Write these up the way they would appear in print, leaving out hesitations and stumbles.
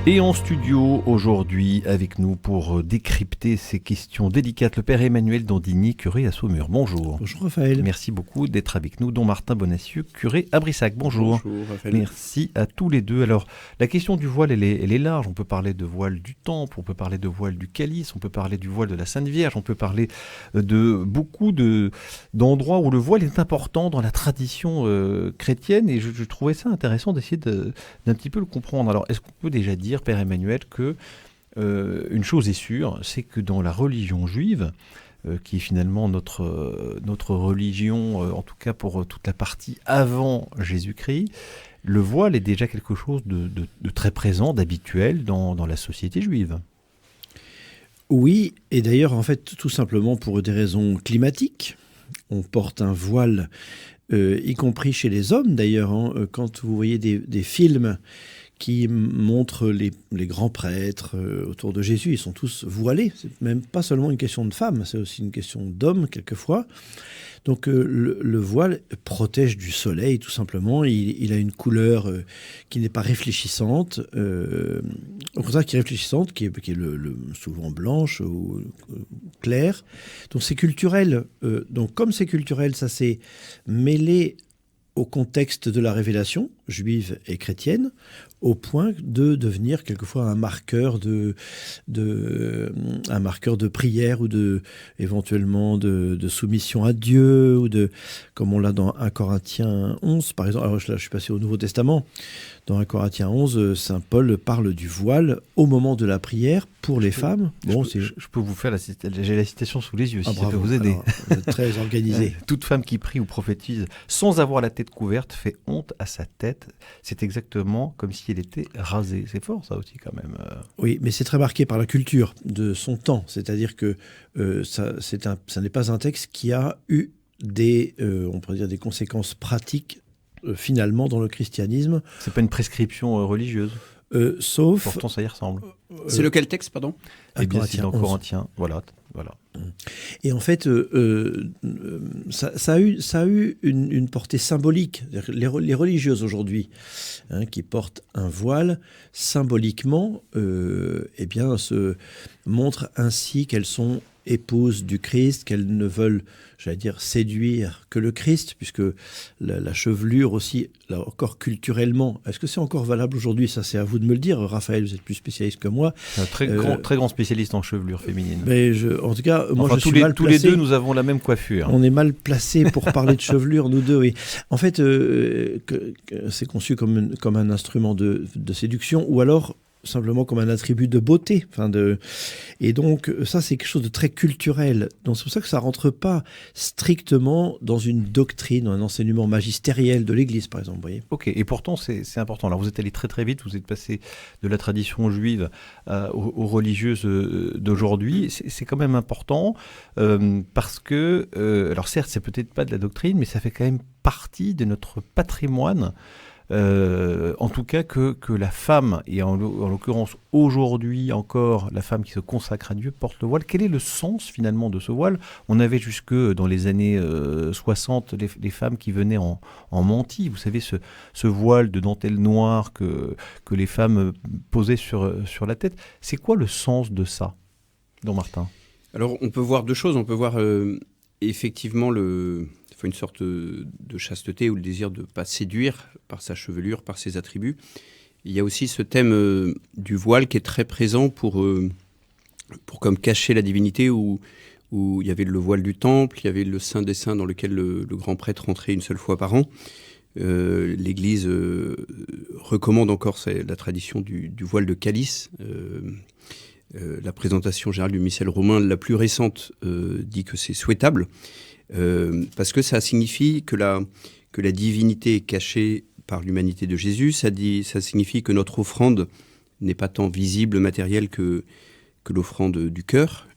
Et en studio aujourd'hui avec nous pour décrypter ces questions délicates, le père Emmanuel Dandigny, curé à Saumur. Bonjour. Bonjour Raphaël. Merci beaucoup d'être avec nous, dont Martin Bonacieux, curé à Brissac. Bonjour. Bonjour Raphaël. Merci à tous les deux. Alors la question du voile elle est large, on peut parler de voile du temple, on peut parler de voile du calice, on peut parler du voile de la Sainte Vierge, on peut parler de beaucoup d'endroits où le voile est important dans la tradition chrétienne et je trouvais ça intéressant d'essayer d'un petit peu le comprendre. Alors est-ce qu'on peut déjà dire, Père Emmanuel, que une chose est sûre, c'est que dans la religion juive, qui est finalement notre religion, en tout cas pour toute la partie avant Jésus-Christ, le voile est déjà quelque chose de très présent, d'habituel dans la société juive. Oui, et d'ailleurs, en fait, tout simplement pour des raisons climatiques. On porte un voile, y compris chez les hommes d'ailleurs. Quand vous voyez des films qui montrent les grands prêtres autour de Jésus, ils sont tous voilés. C'est même pas seulement une question de femmes, c'est aussi une question d'hommes quelquefois. Donc le voile protège du soleil tout simplement. Il a une couleur qui n'est pas réfléchissante, au contraire qui est réfléchissante, qui est souvent blanche ou claire. Donc c'est culturel. Donc comme c'est culturel, ça s'est mêlé au contexte de la révélation juive et chrétienne, au point de devenir quelquefois un marqueur de prière ou éventuellement de soumission à Dieu, ou comme on l'a dans 1 Corinthiens 11 par exemple. Alors là, je suis passé au Nouveau Testament. Dans 1 Corinthiens 11, saint Paul parle du voile au moment de la prière pour les femmes. Bon, je peux vous faire j'ai la citation sous les yeux si ça peut vous aider. Alors, vous êtes très organisé. Toute femme qui prie ou prophétise sans avoir la tête couverte fait honte à sa tête. C'est exactement comme si elle était rasée. C'est fort ça aussi quand même. Oui, mais c'est très marqué par la culture de son temps. C'est-à-dire que ça n'est pas un texte qui a eu on pourrait dire des conséquences pratiques finalement dans le christianisme. C'est pas une prescription religieuse. Sauf. Pourtant, ça y ressemble. C'est lequel texte, pardon ? Eh bien, c'est dans Corinthiens. Voilà. Et en fait, ça a eu une portée symbolique. Les religieuses aujourd'hui, qui portent un voile, symboliquement, se montrent ainsi qu'elles sont épouses du Christ, qu'elles ne veulent, séduire que le Christ, puisque la chevelure aussi, là encore culturellement, est-ce que c'est encore valable aujourd'hui ? Ça, c'est à vous de me le dire. Raphaël, vous êtes plus spécialiste que moi. Un très grand spécialiste en chevelure féminine. Mais en tout cas, moi, je suis mal placé. Tous les deux, nous avons la même coiffure. On est mal placés pour parler de chevelure, nous deux. Oui. En fait, c'est conçu comme un instrument de séduction, ou alors simplement comme un attribut de beauté. Et donc, ça, c'est quelque chose de très culturel. Donc, c'est pour ça que ça ne rentre pas strictement dans une doctrine, un enseignement magistériel de l'Église, par exemple. Vous voyez. Ok, et pourtant, c'est important. Alors, vous êtes allé très très vite, vous êtes passé de la tradition juive aux religieuses d'aujourd'hui. C'est quand même important parce que, alors certes, c'est peut-être pas de la doctrine, mais ça fait quand même partie de notre patrimoine. En tout cas que la femme, et en l'occurrence aujourd'hui encore, la femme qui se consacre à Dieu porte le voile. Quel est le sens finalement de ce voile ? On avait jusque dans les années 60 les femmes qui venaient en mantille, vous savez ce voile de dentelle noire que les femmes posaient sur la tête. C'est quoi le sens de ça, don Martin ? Alors on peut voir deux choses, on peut voir effectivement une sorte de chasteté ou le désir de ne pas séduire par sa chevelure, par ses attributs. Il y a aussi ce thème du voile qui est très présent pour comme cacher la divinité, où il y avait le voile du temple, il y avait le Saint des Saints dans lequel le grand prêtre rentrait une seule fois par an. L'Église recommande encore la tradition du voile de calice. La présentation générale du missel romain, la plus récente, dit que c'est souhaitable. Parce que ça signifie que la divinité est cachée par l'humanité de Jésus. Ça signifie que notre offrande n'est pas tant visible, matérielle que l'offrande du cœur.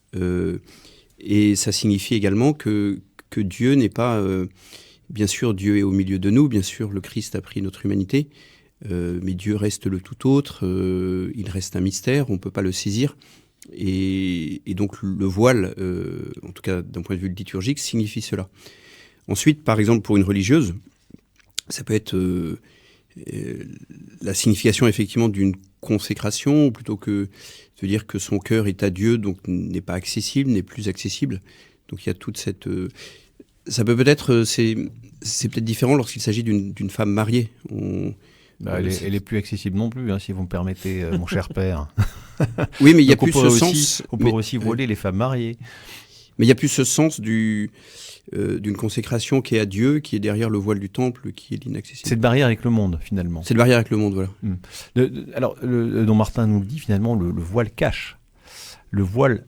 Et ça signifie également que Dieu n'est pas... bien sûr, Dieu est au milieu de nous. Bien sûr, le Christ a pris notre humanité. Mais Dieu reste le tout autre. Il reste un mystère. On ne peut pas le saisir. Et donc le voile, en tout cas d'un point de vue liturgique, signifie cela. Ensuite, par exemple, pour une religieuse, ça peut être la signification effectivement d'une consécration, plutôt que de dire que son cœur est à Dieu, donc n'est pas accessible, n'est plus accessible. Donc il y a toute cette... ça peut peut-être... c'est peut-être différent lorsqu'il s'agit d'une femme mariée. Elle est plus accessible non plus, hein, si vous me permettez, mon cher père. Oui, mais il y a plus ce sens... On peut aussi voiler les femmes mariées. Mais il n'y a plus ce sens d'une consécration qui est à Dieu, qui est derrière le voile du temple, qui est l'inaccessible. Cette barrière avec le monde, finalement. Cette barrière avec le monde, voilà. Alors, dont Martin nous le dit, finalement, le voile cache. Le voile,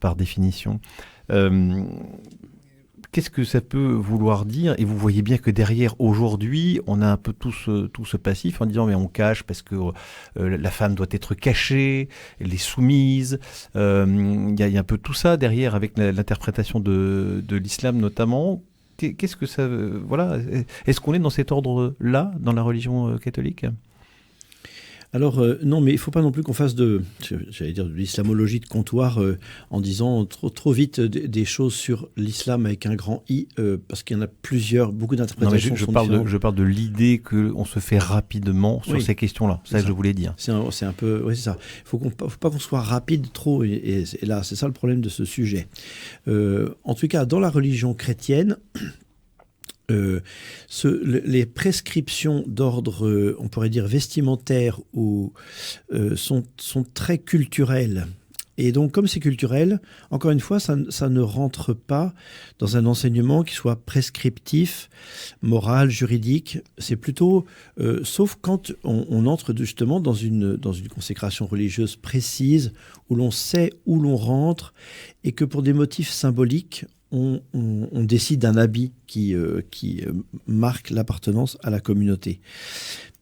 par définition. Qu'est-ce que ça peut vouloir dire ? Et vous voyez bien que derrière, aujourd'hui, on a un peu tout ce passif en disant mais on cache parce que la femme doit être cachée, elle est soumise. Il y a un peu tout ça derrière avec l'interprétation de l'islam notamment. Qu'est-ce que ça... voilà. Est-ce qu'on est dans cet ordre-là dans la religion catholique ? Alors, non, mais il ne faut pas non plus qu'on fasse de l'islamologie de comptoir en disant trop vite des choses sur l'islam avec un grand I, parce qu'il y en a beaucoup d'interprétations. Je parle de l'idée qu'on se fait rapidement sur ces questions-là. C'est ça que je voulais dire. C'est un peu... Oui, c'est ça. Il ne faut pas qu'on soit rapide trop, et là, c'est ça le problème de ce sujet. En tout cas, dans la religion chrétienne... les prescriptions d'ordre, on pourrait dire vestimentaire, sont très culturelles. Et donc, comme c'est culturel, encore une fois, ça ne rentre pas dans un enseignement qui soit prescriptif, moral, juridique. C'est plutôt, sauf quand on entre justement dans une consécration religieuse précise, où l'on sait où l'on rentre, et que pour des motifs symboliques, on décide d'un habit qui marque l'appartenance à la communauté.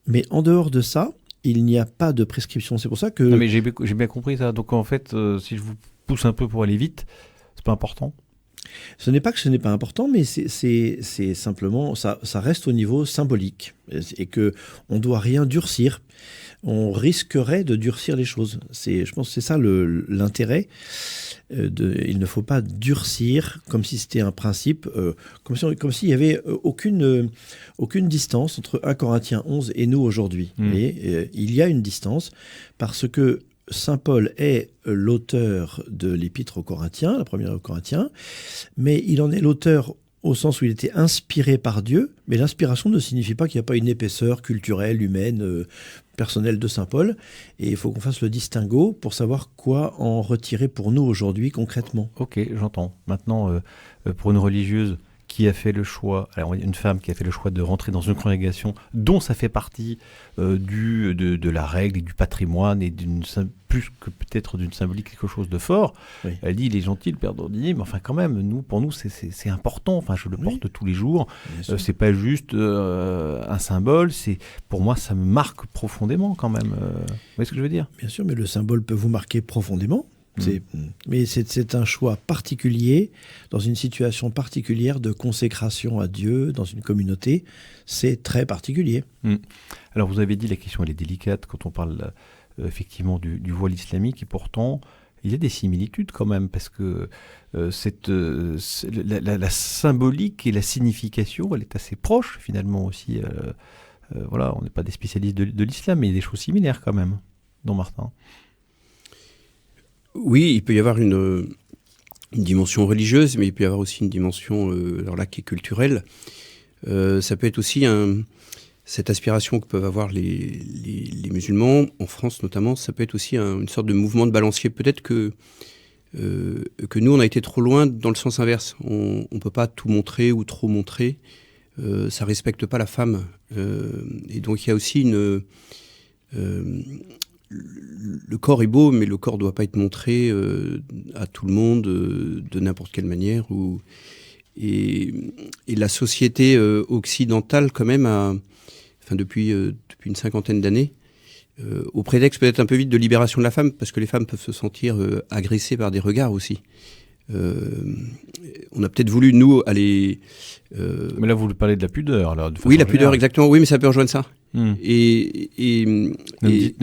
Mais en dehors de ça, il n'y a pas de prescription. C'est pour ça que... Non, mais j'ai bien compris ça. Donc en fait, si je vous pousse un peu pour aller vite, c'est pas important. Ce n'est pas que ce n'est pas important, mais c'est simplement... Ça reste au niveau symbolique. Et qu'on ne doit rien durcir. On risquerait de durcir les choses. Je pense que c'est ça l'intérêt. Il ne faut pas durcir comme si c'était un principe, comme s'il n'y avait aucune distance entre 1 Corinthiens 11 et nous aujourd'hui. Et il y a une distance parce que Saint Paul est l'auteur de l'épître aux Corinthiens, la première aux Corinthiens, mais il en est l'auteur au sens où il était inspiré par Dieu, mais l'inspiration ne signifie pas qu'il n'y a pas une épaisseur culturelle, humaine, personnelle de Saint Paul, et il faut qu'on fasse le distinguo pour savoir quoi en retirer pour nous aujourd'hui concrètement. Ok, j'entends. Maintenant, pour une religieuse qui a fait le choix, alors une femme qui a fait le choix de rentrer dans une congrégation dont ça fait partie de la règle et du patrimoine et plus que peut-être d'une symbolique, quelque chose de fort. Oui. Elle dit il est gentil le père d'Ordinier, mais enfin quand même, pour nous c'est important. Enfin je le porte tous les jours. C'est pas juste un symbole. Pour moi ça me marque profondément quand même. Vous voyez ce que je veux dire ? Bien sûr, mais le symbole peut vous marquer profondément. Mais c'est un choix particulier, dans une situation particulière de consécration à Dieu, dans une communauté. C'est très particulier. Alors vous avez dit la question elle est délicate quand on parle effectivement du voile islamique, et pourtant il y a des similitudes quand même, parce que la symbolique et la signification, elle est assez proche finalement aussi. Voilà, on n'est pas des spécialistes de l'islam, mais il y a des choses similaires quand même, dont Martin. Oui, il peut y avoir une dimension religieuse, mais il peut y avoir aussi une dimension alors là, qui est culturelle. Ça peut être aussi cette aspiration que peuvent avoir les musulmans, en France notamment, ça peut être aussi une sorte de mouvement de balancier. Peut-être que nous, on a été trop loin dans le sens inverse. On ne peut pas tout montrer ou trop montrer. Ça ne respecte pas la femme. Et donc, il y a aussi le corps est beau, mais le corps ne doit pas être montré à tout le monde de n'importe quelle manière. Et la société occidentale, quand même, depuis une cinquantaine d'années, au prétexte peut-être un peu vite de libération de la femme, parce que les femmes peuvent se sentir agressées par des regards aussi. On a peut-être voulu, nous, aller... Mais là, vous parlez de la pudeur. Alors, oui, la pudeur, exactement. Oui, mais ça peut rejoindre ça. Ne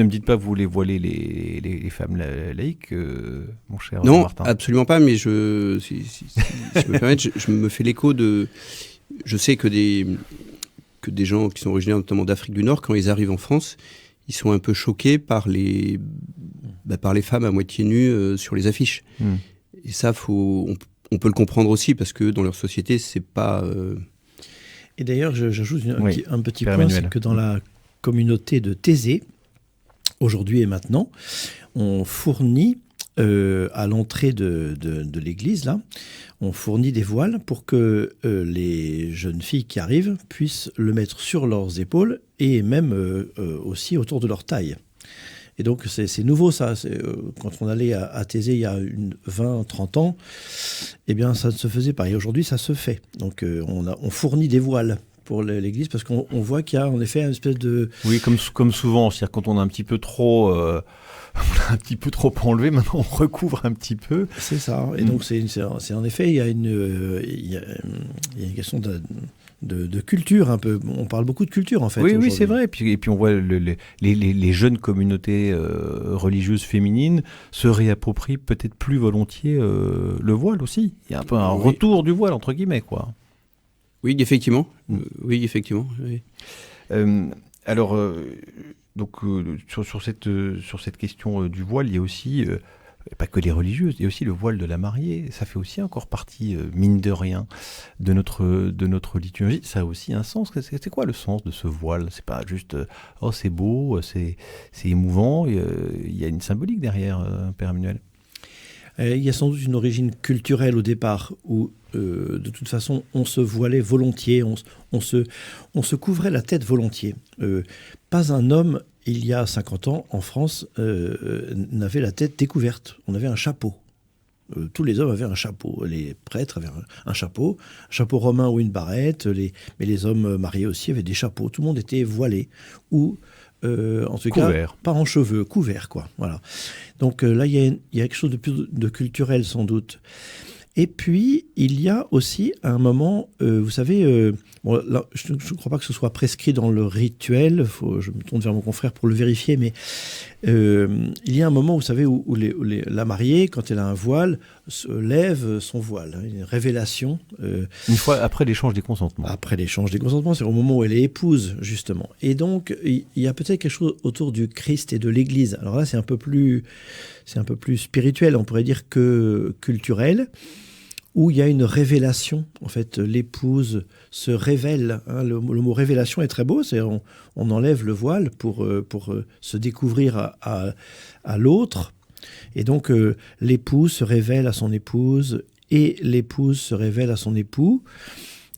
me dites pas que vous voulez voiler les femmes laïques, mon cher Martin. Non, absolument pas, mais si je me permets, je me fais l'écho de... Je sais que que des gens qui sont originaires notamment d'Afrique du Nord, quand ils arrivent en France, ils sont un peu choqués par les femmes à moitié nues sur les affiches. Et ça, on peut le comprendre aussi, parce que dans leur société, c'est pas... Et d'ailleurs, j'ajoute un petit Père point, Emmanuel. c'est que dans la communauté de Thésée, aujourd'hui et maintenant, on fournit à l'entrée de l'église, là, on fournit des voiles pour que les jeunes filles qui arrivent puissent le mettre sur leurs épaules et même aussi autour de leur taille. Et donc, c'est nouveau, ça. Quand on allait à Thésée il y a 20-30 ans, eh bien, ça ne se faisait pas. Et aujourd'hui, ça se fait. Donc, on fournit des voiles pour l'église parce qu'on voit qu'il y a en effet une espèce de... Oui, comme souvent, c'est-à-dire quand on a un petit peu trop... on a un petit peu trop enlevé, maintenant on recouvre un petit peu. C'est ça. Et donc, c'est en effet, il y a une question de culture un peu. On parle beaucoup de culture en fait. Oui, c'est vrai. Et puis on voit les jeunes communautés religieuses féminines se réapproprient peut-être plus volontiers le voile aussi. Il y a un peu un retour du voile entre guillemets, quoi. Oui, effectivement. Oui. Donc sur cette question du voile, il y a aussi pas que les religieuses, il y a aussi le voile de la mariée. Ça fait aussi encore partie, mine de rien, de notre liturgie. Ça a aussi un sens. C'est quoi le sens de ce voile? C'est pas juste oh c'est beau, c'est émouvant. Il y a une symbolique derrière, Père Emmanuel. Il y a sans doute une origine culturelle au départ où, de toute façon, on se voilait volontiers, on se couvrait la tête volontiers. Pas un homme, il y a 50 ans, en France, n'avait la tête découverte. On avait un chapeau. Tous les hommes avaient un chapeau. Les prêtres avaient un chapeau romain ou une barrette. Mais les hommes mariés aussi avaient des chapeaux. Tout le monde était voilé. Ou... en tout couvert. Cas, pas en cheveux, couvert, quoi. Voilà. Donc là, il y a quelque chose de plus de culturel, sans doute. Et puis, il y a aussi un moment, vous savez, là, je ne crois pas que ce soit prescrit dans le rituel, je me tourne vers mon confrère pour le vérifier, mais il y a un moment, vous savez, où la mariée, quand elle a un voile, se lève son voile, une révélation. Une fois après l'échange des consentements. Après l'échange des consentements, c'est au moment où elle est épouse, justement. Et donc, il y a peut-être quelque chose autour du Christ et de l'Église. Alors là, c'est un peu plus spirituel, on pourrait dire, que culturel, où il y a une révélation. En fait, l'épouse se révèle. Hein, le mot révélation est très beau. C'est on enlève le voile pour se découvrir à l'autre. Et donc, l'épouse se révèle à son épouse et l'épouse se révèle à son époux.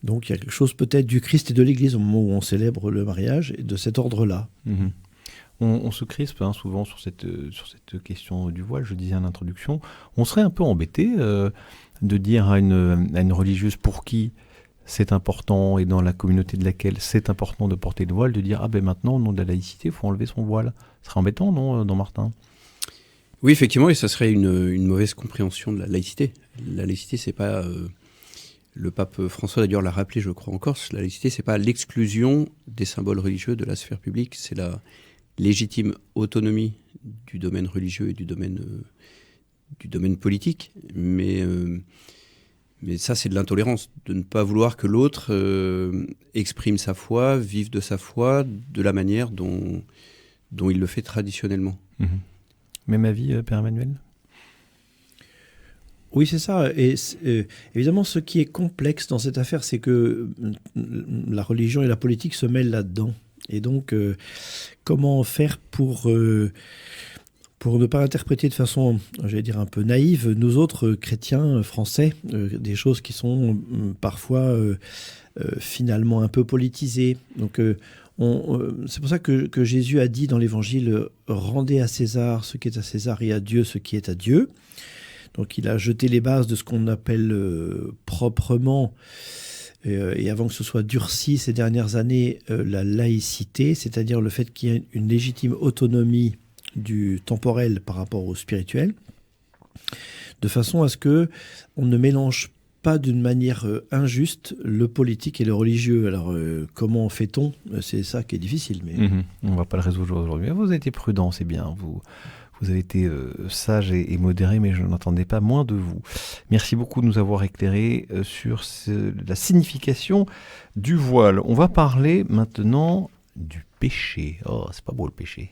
Donc, il y a quelque chose peut-être du Christ et de l'Église au moment où on célèbre le mariage et de cet ordre-là. Mmh. On se crispe souvent sur cette question du voile. Je disais en introduction, on serait un peu embêté de dire à une religieuse pour qui c'est important et dans la communauté de laquelle c'est important de porter le voile, de dire ah ben maintenant au nom de la laïcité il faut enlever son voile. Ce serait embêtant, non, Don Martin? Oui, effectivement, et ça serait une mauvaise compréhension de la laïcité. La laïcité, c'est pas le pape François d'ailleurs l'a rappelé, je crois, en Corse. La laïcité, c'est pas l'exclusion des symboles religieux de la sphère publique, c'est la légitime autonomie du domaine religieux et du domaine politique, mais ça c'est de l'intolérance, de ne pas vouloir que l'autre exprime sa foi, vive de sa foi de la manière dont il le fait traditionnellement. Mmh. Même avis, Père Emmanuel? Oui, c'est ça. Et évidemment, ce qui est complexe dans cette affaire, c'est que la religion et la politique se mêlent là-dedans. Et donc, comment faire pour ne pas interpréter de façon, j'allais dire, un peu naïve, nous autres chrétiens français, des choses qui sont parfois finalement un peu politisées. Donc, c'est pour ça que Jésus a dit dans l'Évangile « Rendez à César ce qui est à César et à Dieu ce qui est à Dieu ». Donc, il a jeté les bases de ce qu'on appelle proprement, et avant que ce soit durci ces dernières années, la laïcité, c'est-à-dire le fait qu'il y ait une légitime autonomie du temporel par rapport au spirituel, de façon à ce que on ne mélange pas d'une manière injuste le politique et le religieux. Alors, comment fait-on? C'est ça qui est difficile. Mais... On ne va pas le résoudre aujourd'hui. Vous avez été prudent, c'est bien. Vous Vous avez été sage et modéré, mais je n'entendais pas moins de vous. Merci beaucoup de nous avoir éclairé sur la signification du voile. On va parler maintenant du péché. Oh, c'est pas beau le péché.